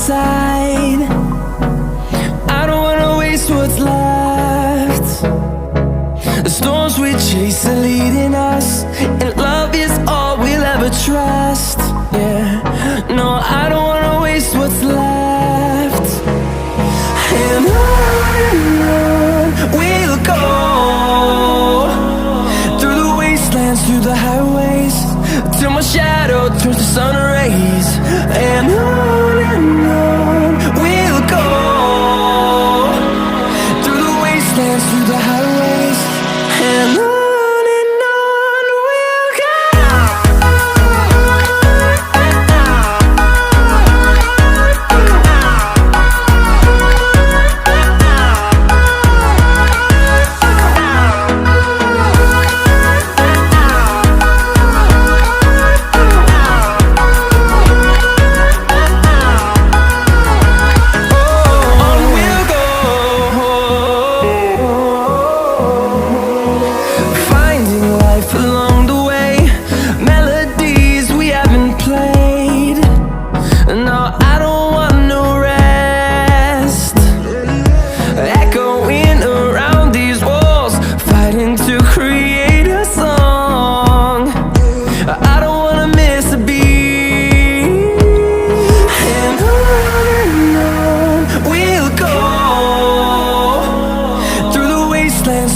side. I don't wanna waste what's left. The storms we chase are leading us, and love is all we'll ever trust. Yeah, no, I don't wanna waste what's left. And on we'll go, through the wastelands, through the highways, till my shadow turns to sun rays. And on we'll go, through the wastelands, through the highways, and on we'll go.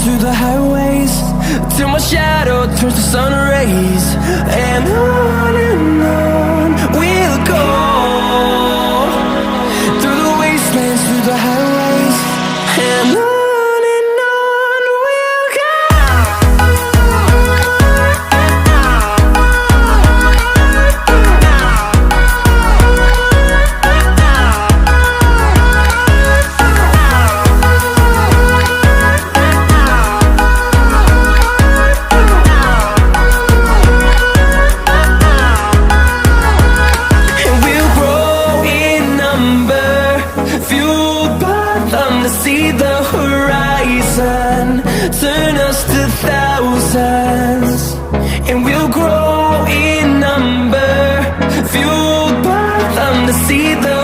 Through the highways, till my shadow turns to sun rays. And on we'll go, through the wastelands, through the highways, and on we'll go. To see the horizon turn us to thousands, and we'll grow in number, fueled by them to see the